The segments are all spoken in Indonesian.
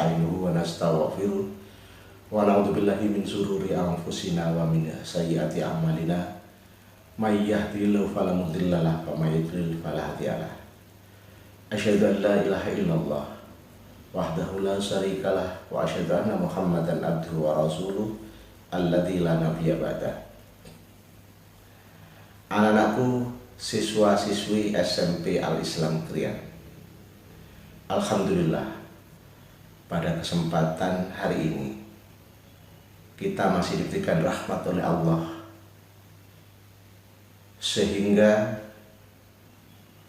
nasta'inuhu wa nastaghfiruh wa na'udzu billahi min shururi anfusina wa min sayyiati a'malina may yahdihillahu fala mudilla lahu wa may yudlil fala hadiya lahu. Asyhadu an la ilaha illallah wahdahu la syarikalah wa asyhadu anna Muhammadan abduhu wa rasuluh alladzi la nabiyya ba'dah. Anak-anakku, siswa-siswi SMP Al-Islam Krian, alhamdulillah, pada kesempatan hari ini kita masih diberikan rahmat oleh Allah sehingga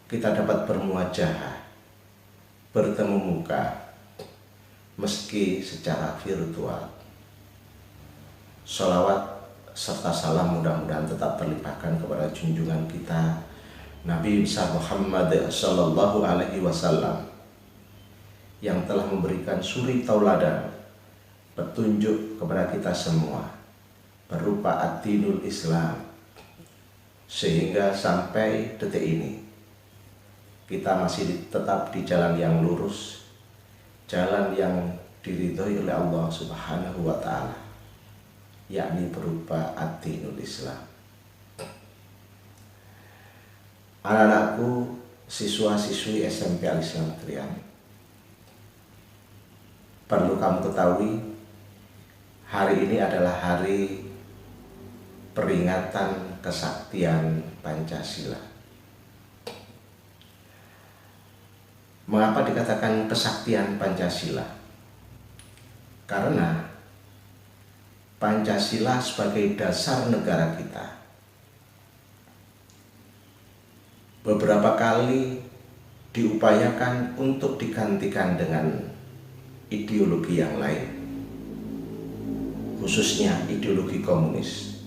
kita dapat bermuajahah, bertemu muka meski secara virtual. Sholawat serta salam mudah-mudahan tetap terlimpahkan kepada junjungan kita Nabi besar Muhammad sallallahu alaihi wasallam yang telah memberikan suri tauladan, petunjuk kepada kita semua berupa ad-dinul Islam, sehingga sampai detik ini kita masih tetap di jalan yang lurus, jalan yang diridhoi oleh Allah Subhanahu wa ta'ala, yakni berupa ad-dinul Islam. Anak-anakku, siswa-siswi SMP Al-Islam Krian, perlu kamu ketahui, hari ini adalah hari peringatan kesaktian Pancasila. Mengapa dikatakan kesaktian Pancasila? Karena Pancasila sebagai dasar negara kita beberapa kali diupayakan untuk digantikan dengan ideologi yang lain, khususnya ideologi komunis.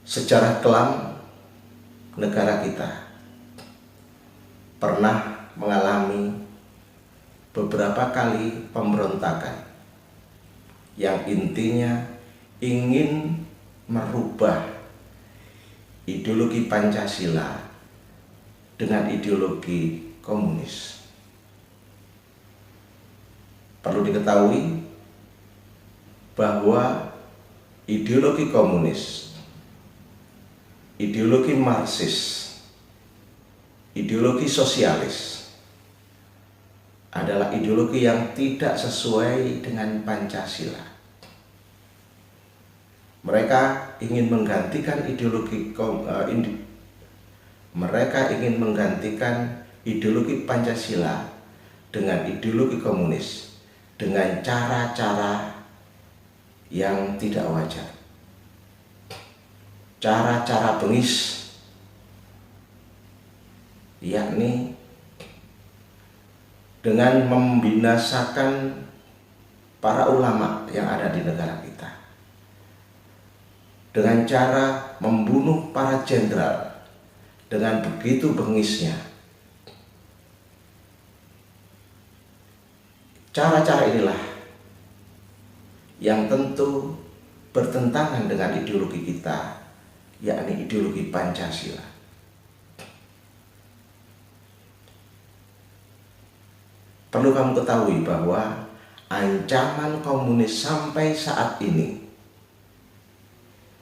Sejarah kelam negara kita pernah mengalami beberapa kali pemberontakan yang intinya ingin merubah ideologi Pancasila dengan ideologi komunis. Perlu diketahui bahwa ideologi komunis, ideologi Marxis, ideologi sosialis adalah ideologi yang tidak sesuai dengan Pancasila. Mereka ingin menggantikan ideologi Pancasila dengan ideologi komunis dengan cara-cara yang tidak wajar, cara-cara bengis, yakni dengan membinasakan para ulama yang ada di negara kita, dengan cara membunuh para jenderal dengan begitu bengisnya. Cara-cara inilah yang tentu bertentangan dengan ideologi kita, yakni ideologi Pancasila. Perlu kamu ketahui bahwa ancaman komunis sampai saat ini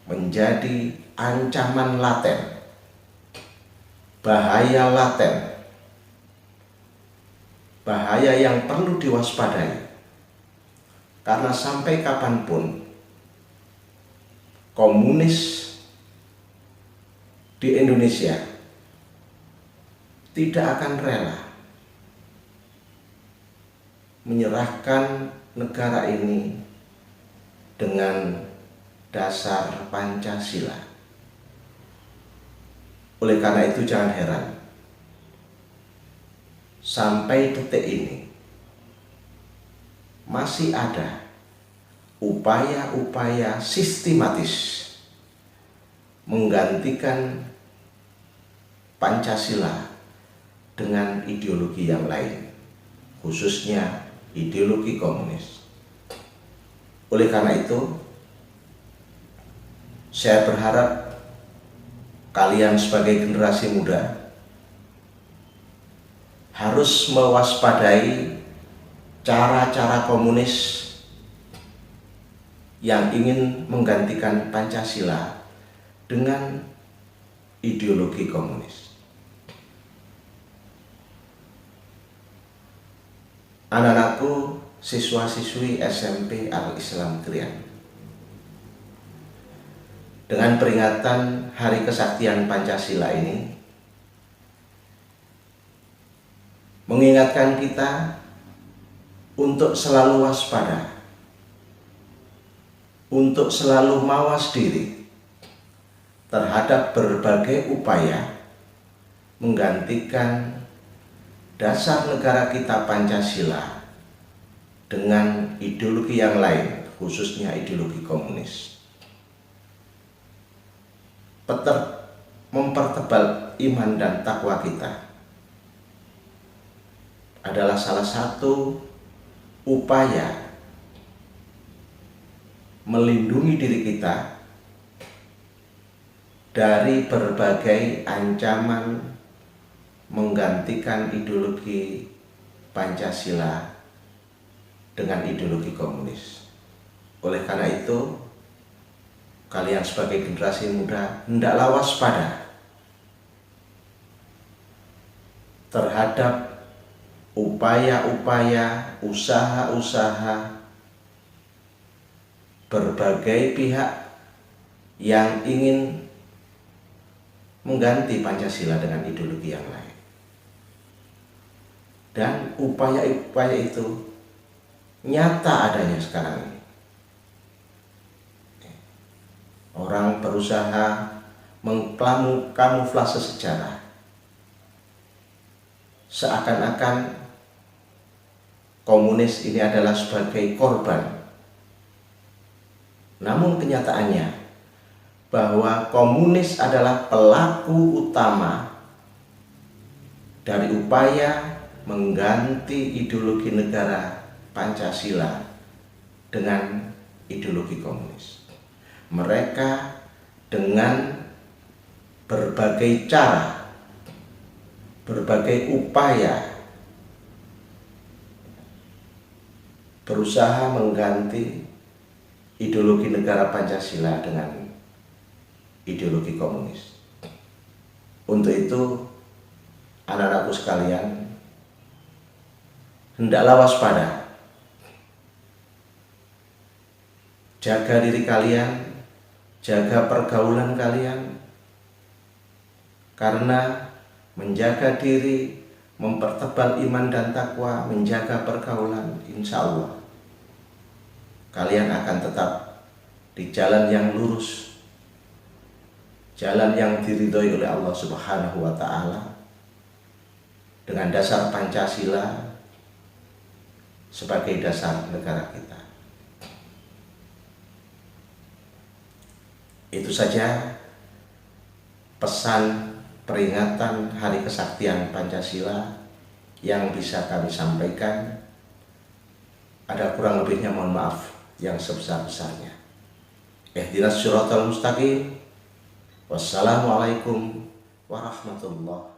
menjadi ancaman laten, bahaya laten, bahaya yang perlu diwaspadai. Karena sampai kapanpun komunis di Indonesia tidak akan rela menyerahkan negara ini dengan dasar Pancasila. Oleh karena itu jangan heran, sampai detik ini masih ada upaya-upaya sistematis menggantikan Pancasila dengan ideologi yang lain, khususnya ideologi komunis. Oleh karena itu, saya berharap kalian sebagai generasi muda harus mewaspadai cara-cara komunis yang ingin menggantikan Pancasila dengan ideologi komunis. Anak-anakku, siswa-siswi SMP Al-Islam Krian, dengan peringatan Hari Kesaktian Pancasila ini mengingatkan kita untuk selalu waspada, untuk selalu mawas diri terhadap berbagai upaya menggantikan dasar negara kita Pancasila dengan ideologi yang lain, khususnya ideologi komunis. Mempertebal iman dan takwa kita adalah salah satu upaya melindungi diri kita dari berbagai ancaman menggantikan ideologi Pancasila dengan ideologi komunis. Oleh karena itu, kalian sebagai generasi muda hendaklah waspada terhadap upaya-upaya, usaha-usaha berbagai pihak yang ingin mengganti Pancasila dengan ideologi yang lain. Dan upaya-upaya itu nyata adanya sekarang ini. Orang berusaha mengkamuflase sejarah, seakan-akan komunis ini adalah sebagai korban. Namun kenyataannya bahwa komunis adalah pelaku utama dari upaya mengganti ideologi negara Pancasila dengan ideologi komunis. Mereka dengan berbagai cara, berbagai upaya berusaha mengganti ideologi negara Pancasila dengan ideologi komunis. Untuk itu, anak-anakku sekalian, hendaklah waspada. Jaga diri kalian, jaga pergaulan kalian, karena menjaga diri, mempertebal iman dan takwa, menjaga pergaulan, insya Allah kalian akan tetap di jalan yang lurus, jalan yang diridhoi oleh Allah Subhanahu wa Ta'ala, dengan dasar Pancasila sebagai dasar negara kita. Itu saja pesan peringatan Hari Kesaktian Pancasila yang bisa kami sampaikan. Ada kurang lebihnya mohon maaf yang sebesar-besarnya. Ihdinas siratal mustaqim. Wassalamualaikum warahmatullahi